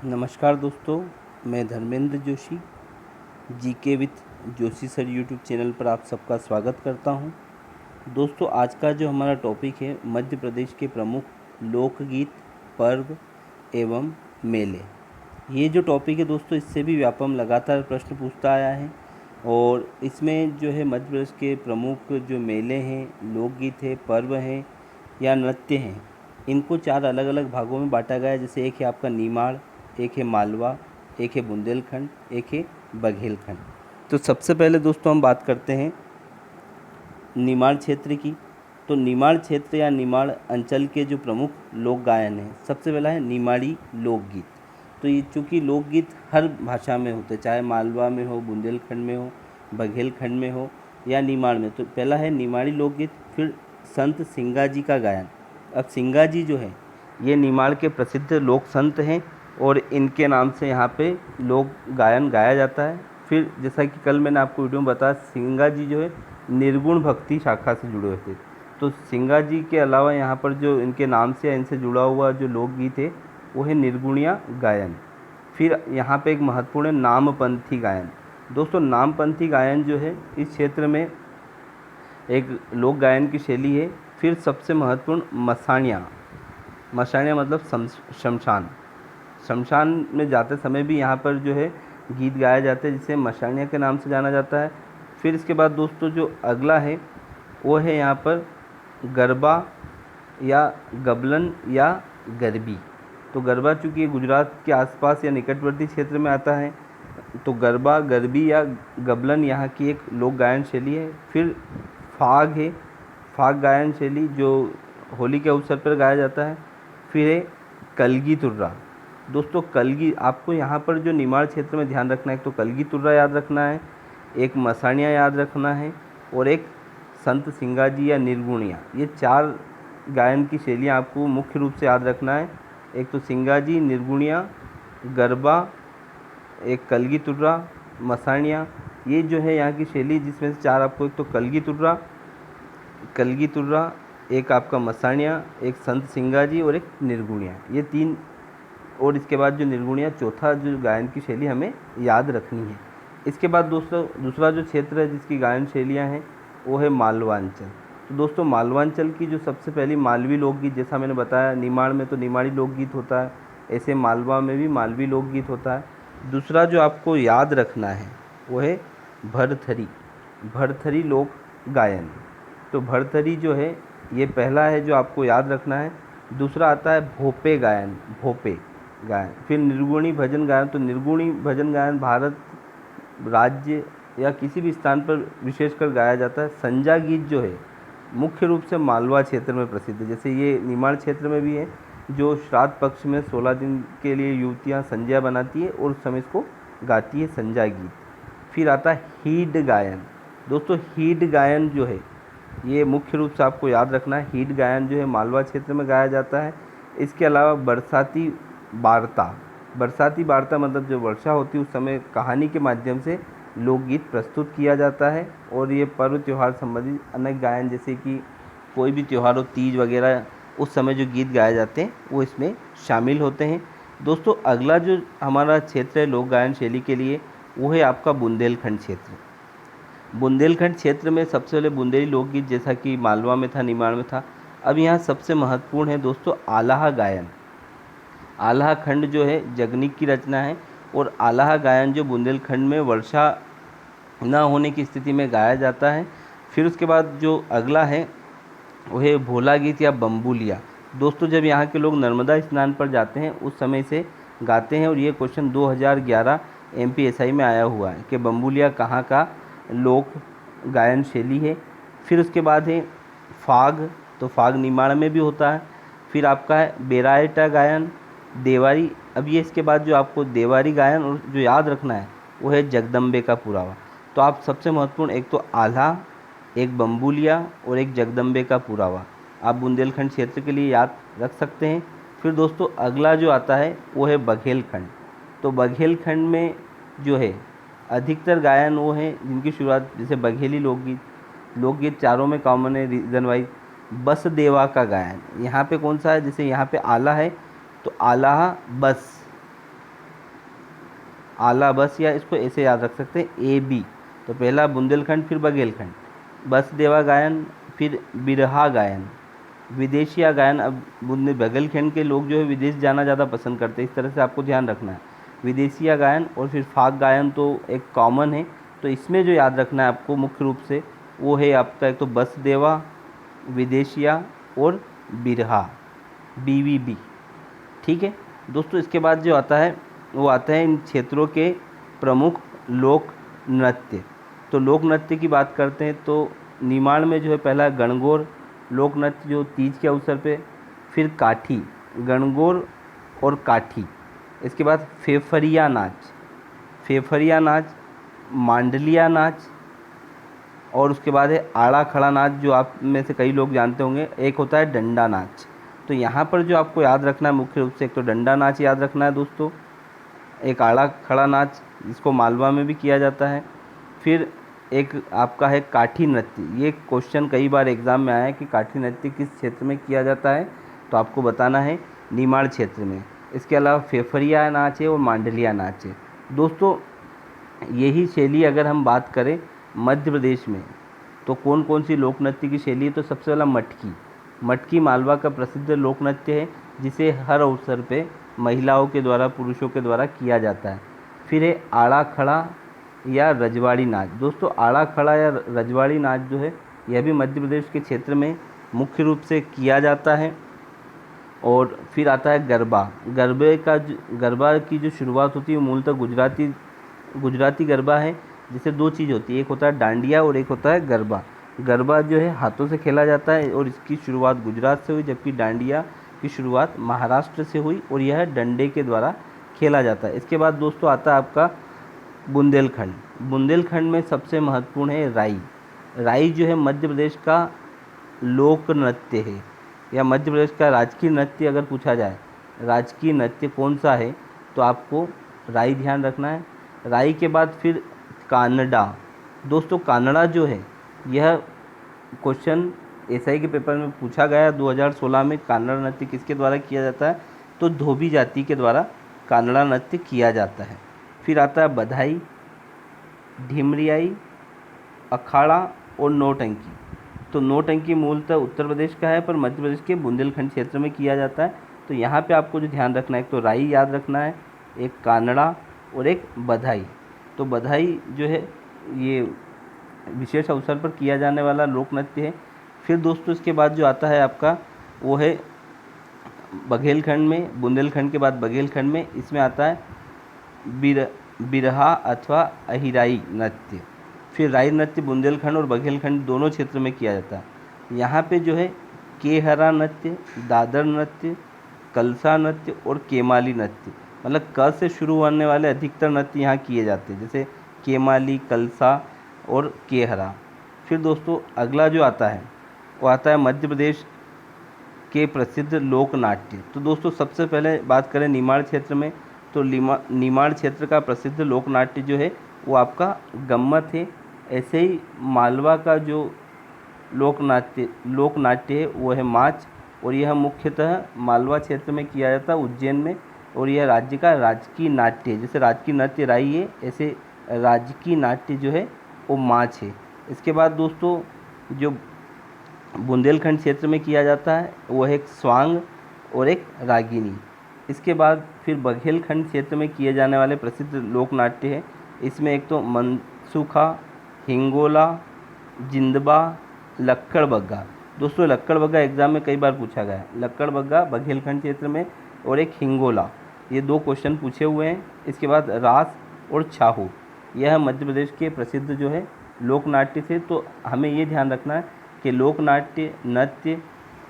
नमस्कार दोस्तों, मैं Dharmendra Joshi GK with Joshi sir YouTube channel पर आप सबका स्वागत करता हूं। दोस्तों, आज का जो हमारा टॉपिक है मध्य प्रदेश के प्रमुख लोकगीत, पर्व एवं मेले। ये जो टॉपिक है दोस्तों, इससे भी व्यापम लगातार प्रश्न पूछता आया है और इसमें जो है मध्य प्रदेश के प्रमुख जो मेले हैं, लोकगीत है, पर्व हैं या नृत्य हैं, इनको 4 अलग अलग भागों में बांटा गया है। जैसे एक है आपका निमाड़, एक है मालवा, एक है बुंदेलखंड, एक है बघेलखंड। तो सबसे पहले दोस्तों हम बात करते हैं निमाड़ क्षेत्र की। तो निमाड़ क्षेत्र या निमाड़ अंचल के जो प्रमुख लोक गायन हैं, सबसे पहला है निमाड़ी लोकगीत। तो ये चूँकि लोकगीत हर भाषा में होते, चाहे मालवा में हो, बुंदेलखंड में हो, बघेलखंड में हो या निमाड़ में। तो पहला है निमाड़ी लोकगीत, फिर संत सिंगा जी का गायन। अब सिंगा जी जो है ये निमाड़ के प्रसिद्ध लोक संत हैं और इनके नाम से यहाँ पे लोक गायन गाया जाता है। फिर जैसा कि कल मैंने आपको वीडियो में बताया, सिंगा जी जो है निर्गुण भक्ति शाखा से जुड़े हुए थे। तो सिंगा जी के अलावा यहाँ पर जो इनके नाम से या इनसे जुड़ा हुआ जो लोकगीत है वो है निर्गुणिया गायन। फिर यहाँ पे एक महत्वपूर्ण है नामपंथी गायन। दोस्तों, नामपंथी गायन जो है इस क्षेत्र में एक लोक गायन की शैली है। फिर सबसे महत्वपूर्ण मसाणिया। मसाणिया मतलब शमशान। शमशान में जाते समय भी यहाँ पर जो है गीत गाया जाता है, जिसे मशानिया के नाम से जाना जाता है। फिर इसके बाद दोस्तों जो अगला है वो है यहाँ पर गरबा या गबलन या गरबी। तो गरबा चूँकि ये गुजरात के आसपास या निकटवर्ती क्षेत्र में आता है, तो गरबा, गरबी या गबलन यहाँ की एक लोक गायन शैली है। फिर फाग है, फाग गायन शैली जो होली के अवसर पर गाया जाता है। फिर है कलगी तुर्रा। दोस्तों, कलगी, आपको यहाँ पर जो निमाड़ क्षेत्र में ध्यान रखना है, एक तो कलगी तुर्रा याद रखना है, एक मसाणिया याद रखना है और एक संत सिंगा जी या निर्गुणिया। ये 4 गायन की शैलियाँ आपको मुख्य रूप से याद रखना है। एक तो सिंगा जी, निर्गुणिया, गरबा, एक कलगी तुर्रा, मसाणिया। ये जो है यहाँ की शैली, जिसमें से 4 आपको, एक तो कलगी तुर्रा, एक आपका मसाणिया, एक संत सिंगा जी और एक निर्गुणिया। ये 3, और इसके बाद जो निर्गुणिया, चौथा जो गायन की शैली हमें याद रखनी है। इसके बाद दोस्तों दूसरा जो क्षेत्र है जिसकी गायन शैलियाँ हैं वो है मालवांचल। तो दोस्तों, मालवांचल की जो सबसे पहली मालवी लोकगीत, जैसा मैंने बताया निमाड़ में तो निमाड़ी लोकगीत होता है, ऐसे मालवा में भी मालवी लोकगीत होता है। दूसरा जो आपको याद रखना है वो है भरथरी, भरथरी लोक गायन। तो भरथरी जो है ये पहला है जो आपको याद रखना है। दूसरा आता है भोपे गायन, भोपे गायन। फिर निर्गुणी भजन गायन। तो निर्गुणी भजन गायन भारत राज्य या किसी भी स्थान पर विशेषकर गाया जाता है। संजा गीत जो है मुख्य रूप से मालवा क्षेत्र में प्रसिद्ध है, जैसे ये निमाड़ क्षेत्र में भी है, जो श्राद्ध पक्ष में 16 दिन के लिए युवतियाँ संज्ञा बनाती है और उस समय इसको गाती है, संजा गीत। फिर आता है हीड गायन। दोस्तों, हीड गायन जो है ये मुख्य रूप से आपको याद रखना है। हीड गायन जो है मालवा क्षेत्र में गाया जाता है। इसके अलावा बरसाती वार्ता, बरसाती वार्ता मतलब जो वर्षा होती है उस समय कहानी के माध्यम से लोकगीत प्रस्तुत किया जाता है। और ये पर्व त्यौहार संबंधित अनेक गायन, जैसे कि कोई भी त्यौहार हो, तीज वगैरह, उस समय जो गीत गाए जाते हैं वो इसमें शामिल होते हैं। दोस्तों, अगला जो हमारा क्षेत्र है लोक गायन शैली के लिए वो है आपका बुंदेलखंड क्षेत्र। बुंदेलखंड क्षेत्र में सबसे पहले बुंदेली लोकगीत, जैसा कि मालवा में था, निमाड़ में था। अब यहाँ सबसे महत्वपूर्ण है दोस्तों आलाहा गायन। आलाहा खंड जो है जगनिक की रचना है और आलाहा गायन जो बुंदेलखंड में वर्षा न होने की स्थिति में गाया जाता है। फिर उसके बाद जो अगला है वो है भोला गीत या बम्बुलिया। दोस्तों, जब यहाँ के लोग नर्मदा स्नान पर जाते हैं उस समय से गाते हैं और ये क्वेश्चन 2011 MPSI में आया हुआ है कि बम्बुलिया कहाँ का लोक गायन शैली है। फिर उसके बाद है फाग। तो फाग निमाड़ में भी होता है। फिर आपका है बेरायटा गायन, देवारी। अब ये इसके बाद जो आपको देवारी गायन और जो याद रखना है वो है जगदम्बे का पुरावा। तो आप सबसे महत्वपूर्ण, एक तो आल्हा, एक बम्बुलिया और एक जगदम्बे का पुरावा आप बुंदेलखंड क्षेत्र के लिए याद रख सकते हैं। फिर दोस्तों अगला जो आता है वो है बघेलखंड। तो बघेलखंड में जो है अधिकतर गायन वो हैं जिनकी शुरुआत, जैसे बघेली लोकगीत, लोकगीत चारों में कॉमन है रीजन वाइज। बस देवा का गायन यहाँ पे कौन सा है, जैसे यहाँ पे आला है तो आला बस, आला बस, या इसको ऐसे याद रख सकते हैं AB। तो पहला बुंदेलखंड, फिर बघेलखंड, बस देवा गायन, फिर बिरहा गायन, विदेशिया गायन। अब बघेलखंड के लोग जो है विदेश जाना ज़्यादा पसंद करते हैं, इस तरह से आपको ध्यान रखना है। विदेशिया गायन और फिर फाग गायन तो एक कॉमन है, तो इसमें जो याद रखना है आपको मुख्य रूप से वो है आपका एक तो बस देवा, विदेशिया और बिरहा, BVB। ठीक है दोस्तों, इसके बाद जो आता है वो आता है इन क्षेत्रों के प्रमुख लोक नृत्य। तो लोक नृत्य की बात करते हैं तो निमाड़ में जो है पहला गणगौर लोक नृत्य जो तीज के अवसर पे, फिर काठी, गणगौर और काठी। इसके बाद फेफरिया नाच, फेफरिया नाच, मांडलिया नाच, और उसके बाद है आड़ा खड़ा नाच जो आप में से कई लोग जानते होंगे। एक होता है डंडा नाच। तो यहाँ पर जो आपको याद रखना है मुख्य रूप से एक तो डंडा नाच याद रखना है दोस्तों, एक आड़ा खड़ा नाच जिसको मालवा में भी किया जाता है, फिर एक आपका है काठी नृत्य। ये क्वेश्चन कई बार एग्ज़ाम में आया है कि काठी नृत्य किस क्षेत्र में किया जाता है, तो आपको बताना है निमाड़ क्षेत्र में। इसके अलावा फेफरिया नाच है और मांडलिया नाच है। दोस्तों यही शैली अगर हम बात करें मध्य प्रदेश में तो कौन कौन सी लोक नृत्य की शैली है, तो सबसे पहला मटकी। मटकी मालवा का प्रसिद्ध लोक नृत्य है जिसे हर अवसर पे महिलाओं के द्वारा, पुरुषों के द्वारा किया जाता है। फिर है आड़ा खड़ा या रजवाड़ी नाच। दोस्तों आड़ा खड़ा या रजवाड़ी नाच जो है यह भी मध्य प्रदेश के क्षेत्र में मुख्य रूप से किया जाता है। और फिर आता है गरबा। गरबा की जो शुरुआत होती है वो मूलतः गुजराती गरबा है, जिसे दो चीज़ होती है, एक होता है डांडिया और एक होता है गरबा। गरबा जो है हाथों से खेला जाता है और इसकी शुरुआत गुजरात से हुई, जबकि डांडिया की शुरुआत महाराष्ट्र से हुई और यह डंडे के द्वारा खेला जाता है। इसके बाद दोस्तों आता है आपका बुंदेलखंड। बुंदेलखंड में सबसे महत्वपूर्ण है राई। राई जो है मध्य प्रदेश का लोक नृत्य है, या मध्य प्रदेश का राजकीय नृत्य अगर पूछा जाए राजकीय नृत्य कौन सा है, तो आपको राई ध्यान रखना है। राई के बाद फिर कानड़ा। दोस्तों कानड़ा जो है यह क्वेश्चन SI के पेपर में पूछा गया 2016 में। कानड़ा नृत्य किसके द्वारा किया जाता है, तो धोबी जाति के द्वारा कानड़ा नृत्य किया जाता है। फिर आता है बधाई, ढिमरियाई, अखाड़ा और नौटंकी। तो नौटंकी मूलतः उत्तर प्रदेश का है पर मध्य प्रदेश के बुंदेलखंड क्षेत्र में किया जाता है। तो यहाँ पे आपको जो ध्यान रखना है, एक तो राई याद रखना है, एक कानड़ा और एक बधाई। तो बधाई जो है ये विशेष अवसर पर किया जाने वाला लोक नृत्य है। फिर दोस्तों इसके बाद जो आता है आपका वो है बघेलखंड में, बुंदेलखंड के बाद बघेलखंड में, इसमें आता है बिरहा अथवा अहिराई नृत्य। फिर राई नृत्य बुंदेलखंड और बघेलखंड दोनों क्षेत्र में किया जाता है। यहाँ पे जो है केहरा नृत्य, दादर नृत्य, कलसा नृत्य और केमाली नृत्य, मतलब क से शुरू होने वाले अधिकतर नृत्य यहाँ किए जाते हैं, जैसे केमाली, कलसा और केहरा। फिर दोस्तों अगला जो आता है वो आता है मध्य प्रदेश के प्रसिद्ध लोक नाट्य। तो दोस्तों सबसे पहले बात करें निमाड़ क्षेत्र में, तो निमाड़ क्षेत्र का प्रसिद्ध लोक नाट्य जो है वो आपका गम्मत है। ऐसे ही मालवा का जो लोक नाट्य है वो है माच, और यह मुख्यतः मालवा क्षेत्र में किया जाता है, उज्जैन में, और यह राज्य का राजकीय नाट्य है। जैसे राजकीय नृत्य राई है, ऐसे राजकीय नाट्य जो है वो माच है। इसके बाद दोस्तों जो बुंदेलखंड क्षेत्र में किया जाता है वो है एक स्वांग और एक रागिनी। इसके बाद फिर बघेलखंड क्षेत्र में किए जाने वाले प्रसिद्ध लोक नाट्य है, इसमें एक तो मनसूखा, हिंगोला, जिंदबा, लक्कड़ बग्गा। दोस्तों लक्कड़ बग्गा एग्जाम में कई बार पूछा गया है। लक्कड़ बग्गा बघेलखंड क्षेत्र में और एक हिंगोला, ये दो क्वेश्चन पूछे हुए हैं। इसके बाद रास और छाहू, यह मध्य प्रदेश के प्रसिद्ध जो है लोक नाट्य थे। तो हमें ये ध्यान रखना है कि लोक नाट्य, नृत्य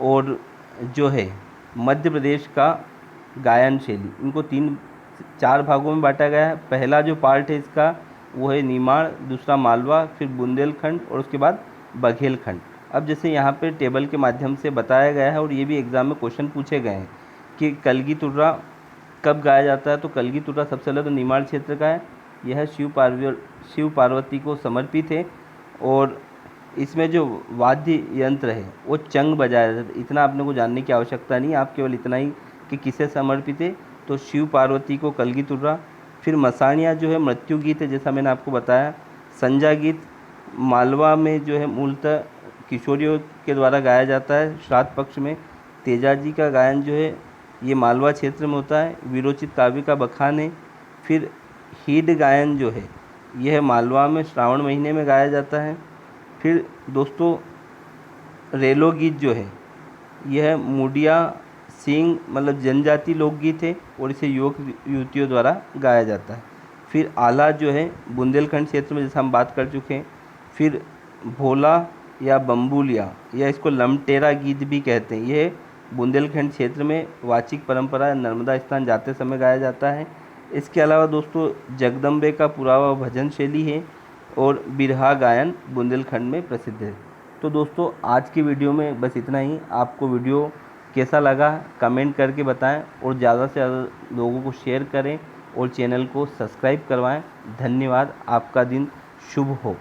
और जो है मध्य प्रदेश का गायन शैली, इनको 3-4 भागों में बांटा गया है। पहला जो पार्ट है इसका वो है निमाड़, दूसरा मालवा, फिर बुंदेलखंड और उसके बाद बघेलखंड। अब जैसे यहाँ पे टेबल के माध्यम से बताया गया है और ये भी एग्ज़ाम में क्वेश्चन पूछे गए हैं कि कलगी तुर्रा कब गाया जाता है, तो कलगी तुर्रा सबसे पहले तो निमाड़ क्षेत्र का है। यह शिव पार्वती को समर्पित है और इसमें जो वाद्य यंत्र है वो चंग बजाया जाता है। इतना आपने को जानने की आवश्यकता नहीं, आप केवल इतना ही कि किसे समर्पित है, तो शिव पार्वती को कलगी तुर्रा। फिर मसाणिया जो है मृत्यु गीत है, जैसा मैंने आपको बताया। संजा गीत मालवा में जो है मूलतः किशोरियों के द्वारा गाया जाता है श्राद्ध पक्ष में। तेजाजी का गायन जो है ये मालवा क्षेत्र में होता है। विरोचित काव्य का बखान है। फिर हीड गायन जो है यह मालवा में श्रावण महीने में गाया जाता है। फिर दोस्तों रेलो गीत जो है यह मुडिया सिंह मतलब जनजाति लोकगीत है और इसे युवक युवतियों द्वारा गाया जाता है। फिर आला जो है बुंदेलखंड क्षेत्र में, जैसा हम बात कर चुके हैं। फिर भोला या बम्बुलिया या इसको लमटेरा गीत भी कहते हैं, यह बुंदेलखंड क्षेत्र में वाचिक परंपरा नर्मदा स्थान जाते समय गाया जाता है। इसके अलावा दोस्तों जगदम्बे का पुरावा भजन शैली है और बिरहा गायन बुंदेलखंड में प्रसिद्ध है। तो दोस्तों आज की वीडियो में बस इतना ही। आपको वीडियो कैसा लगा कमेंट करके बताएं और ज़्यादा से ज़्यादा लोगों को शेयर करें और चैनल को सब्सक्राइब करवाएं। धन्यवाद। आपका दिन शुभ हो।